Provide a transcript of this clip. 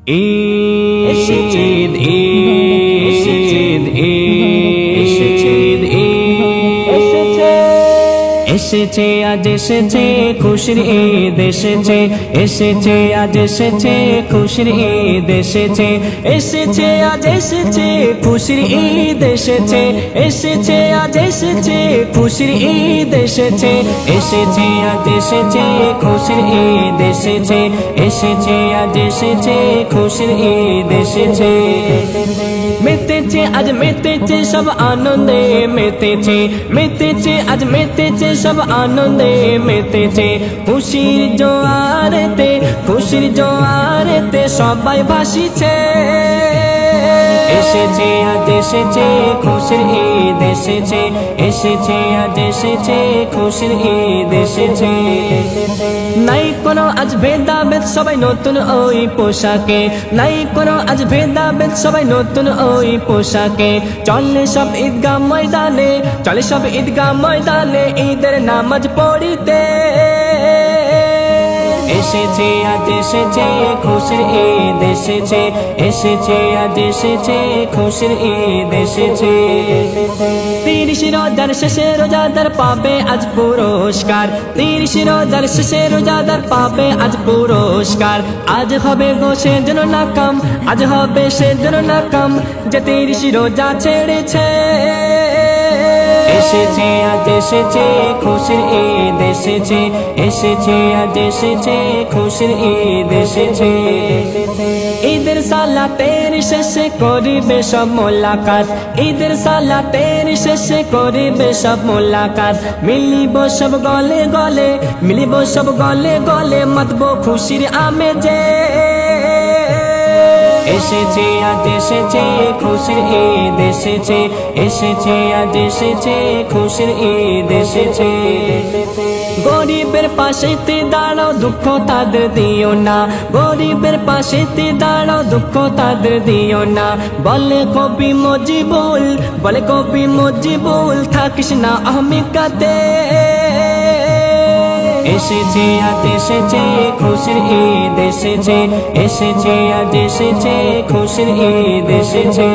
ঈদ ঈদ ঈদ এসেছে আজ এসেছে খুশির ঈদ এসেছে এসেছে আজ এসেছে খুশির ঈদ এসেছে এসেছে আজ এসেছে খুশির ঈদ এসেছে এসেছে আজ এসেছে খুশির ঈদ এসেছে এসেছে আজ এসেছে খুশির ঈদ এসেছে এসেছে আজ এসেছে খুশির ঈদ এসেছে মেতেছে আজ মেতেছে সব আনন্দে মেতেছে মেতেছে আজ মেতেছে সব আনন্দে মেতেছে খুশির জোয়ারেতে সবাই ভাসিছে এসেছে আজ এসেছে খুশির ঈদ এসেছে এসেছে আজ এসেছে খুশির ঈদ এসেছে নাই কোনো আজ ভেদাভেদ সবাই নতুন ওই পোশাকে নাই কোনো আজ ভেদাভেদ সবাই নতুন ওই পোশাকে চলে সব ঈদগাহ ময়দানে চলে সব ঈদগাহ ময়দানে ঈদের নামাজ পড়িতে এসেছে আজ এসেছে খুশির ঈদ এসেছে এসেছে আজ এসেছে খুশির ঈদ এসেছে 30 রোজার শেষে রোজাদার পাবে আজ পুরস্কার 30 রোজার শেষে রোজাদার পাবে আজ পুরস্কার আজ হবে গো সেজন্য নাকাম আজ হবে সেজন্য নাকাম যে 30 রোজা ছেড়েছে এসেছে আজ এসেছে খুশির ঈদ এসেছে এসেছে আজ এসেছে খুশির ঈদ এসেছে ঈদের সালাতের শেষে করিবে সব মোলাকাত ঈদের সালাতের শেষে করিবে সব মোলাকাত মিলিব সব গলে গলে মিলিব সব গলে গলে মাতব খুশির আমেজে এসেছে আজ এসেছে খুশির ঈদ এসেছে এসেছে আজ এসেছে খুশির ঈদ এসেছে গরিবের পাশেতে দাঁড়াও দুঃখ তাদের দিও না গরিবের পাশেতে দাঁড়াও দুঃখ তাদের দিও না বলে কবি মজিবুল থাকিস না আহমিকাতে এসেছে আজ এসেছে খুশির ঈদ এসেছে এসেছে আজ এসেছে খুশির ঈদ এসেছে।